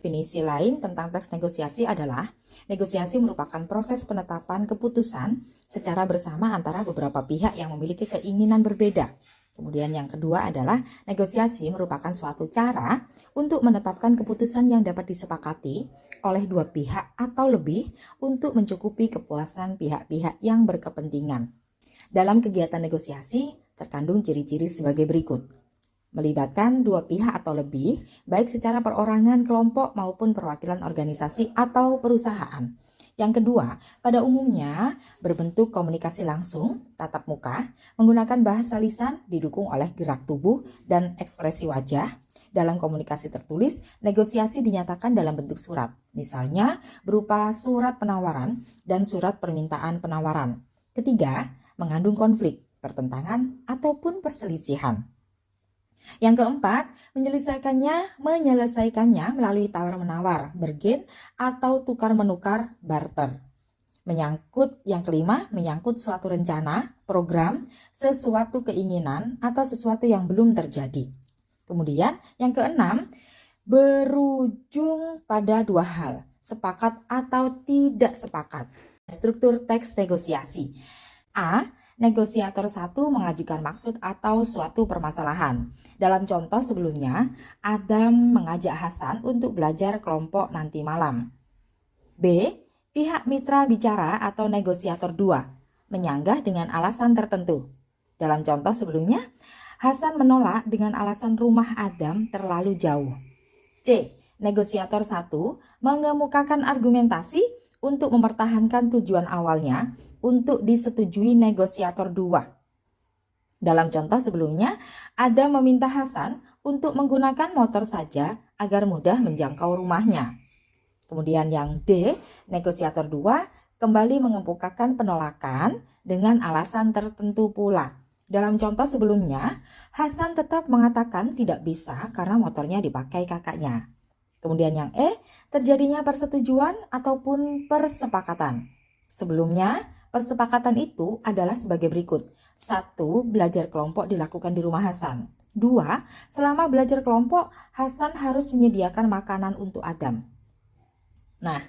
Definisi lain tentang teks negosiasi adalah negosiasi merupakan proses penetapan keputusan secara bersama antara beberapa pihak yang memiliki keinginan berbeda. Kemudian yang kedua adalah negosiasi merupakan suatu cara untuk menetapkan keputusan yang dapat disepakati oleh dua pihak atau lebih untuk mencukupi kepuasan pihak-pihak yang berkepentingan. Dalam kegiatan negosiasi terkandung ciri-ciri sebagai berikut. Melibatkan dua pihak atau lebih, baik secara perorangan, kelompok, maupun perwakilan organisasi atau perusahaan. Yang kedua, pada umumnya berbentuk komunikasi langsung, tatap muka, menggunakan bahasa lisan didukung oleh gerak tubuh dan ekspresi wajah. Dalam komunikasi tertulis, negosiasi dinyatakan dalam bentuk surat, misalnya berupa surat penawaran dan surat permintaan penawaran. Ketiga, mengandung konflik, pertentangan, ataupun perselisihan. Yang keempat, menyelesaikannya melalui tawar-menawar, bargain, atau tukar-menukar, barter. Yang kelima, menyangkut suatu rencana, program, sesuatu keinginan, atau sesuatu yang belum terjadi. Kemudian, yang keenam, berujung pada dua hal, sepakat atau tidak sepakat. Struktur teks negosiasi. A. Negosiator 1 mengajukan maksud atau suatu permasalahan. Dalam contoh sebelumnya, Adam mengajak Hasan untuk belajar kelompok nanti malam. B. Pihak mitra bicara atau negosiator 2 menyanggah dengan alasan tertentu. Dalam contoh sebelumnya, Hasan menolak dengan alasan rumah Adam terlalu jauh. C. Negosiator 1 mengemukakan argumentasi untuk mempertahankan tujuan awalnya untuk disetujui negosiator 2. Dalam contoh sebelumnya, Adam meminta Hasan untuk menggunakan motor saja agar mudah menjangkau rumahnya. Kemudian yang D, negosiator 2 kembali mengemukakan penolakan dengan alasan tertentu pula. Dalam contoh sebelumnya, Hasan tetap mengatakan tidak bisa karena motornya dipakai kakaknya. Kemudian yang E, terjadinya persetujuan ataupun persepakatan. Sebelumnya, persepakatan itu adalah sebagai berikut. 1. Belajar kelompok dilakukan di rumah Hasan. 2. Selama belajar kelompok, Hasan harus menyediakan makanan untuk Adam. Nah,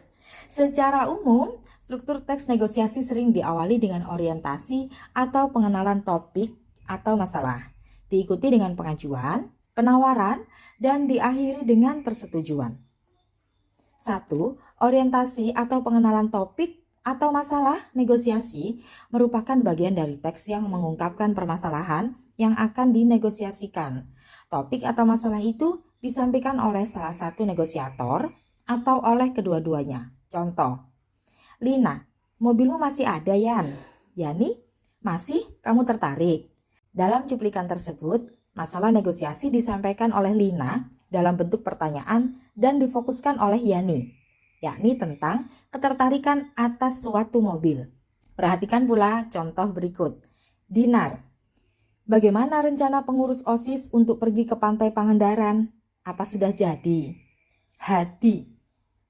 secara umum, struktur teks negosiasi sering diawali dengan orientasi atau pengenalan topik atau masalah, diikuti dengan pengajuan, penawaran, dan diakhiri dengan persetujuan. 1. Orientasi atau pengenalan topik atau masalah negosiasi merupakan bagian dari teks yang mengungkapkan permasalahan yang akan dinegosiasikan. Topik atau masalah itu disampaikan oleh salah satu negosiator atau oleh kedua-duanya. Contoh, Lina, mobilmu masih ada, Yan? Yani, masih? Kamu tertarik? Dalam cuplikan tersebut, masalah negosiasi disampaikan oleh Lina dalam bentuk pertanyaan dan difokuskan oleh Yani, yakni tentang ketertarikan atas suatu mobil. Perhatikan pula contoh berikut. Dinar, bagaimana rencana pengurus OSIS untuk pergi ke Pantai Pangandaran? Apa sudah jadi? Hadi,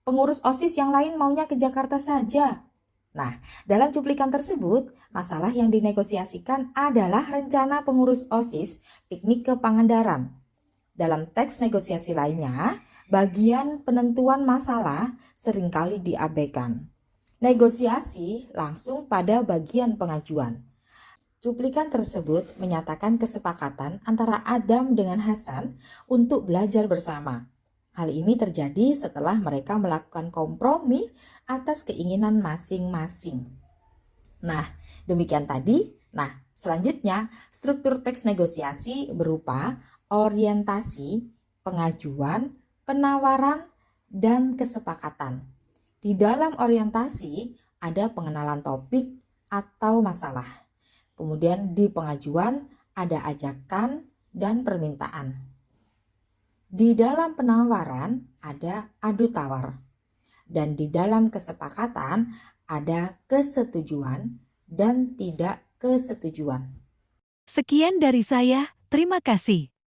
pengurus OSIS yang lain maunya ke Jakarta saja. Nah, dalam cuplikan tersebut, masalah yang dinegosiasikan adalah rencana pengurus OSIS piknik ke Pangandaran. Dalam teks negosiasi lainnya, bagian penentuan masalah seringkali diabaikan. Negosiasi langsung pada bagian pengajuan. Cuplikan tersebut menyatakan kesepakatan antara Adam dengan Hasan untuk belajar bersama. Hal ini terjadi setelah mereka melakukan kompromi atas keinginan masing-masing. Nah, demikian tadi. Nah, selanjutnya struktur teks negosiasi berupa orientasi, pengajuan, penawaran, dan kesepakatan. Di dalam orientasi ada pengenalan topik atau masalah. Kemudian di pengajuan ada ajakan dan permintaan. Di dalam penawaran ada adu tawar. Dan di dalam kesepakatan ada kesetujuan dan tidak kesetujuan. Sekian dari saya, terima kasih.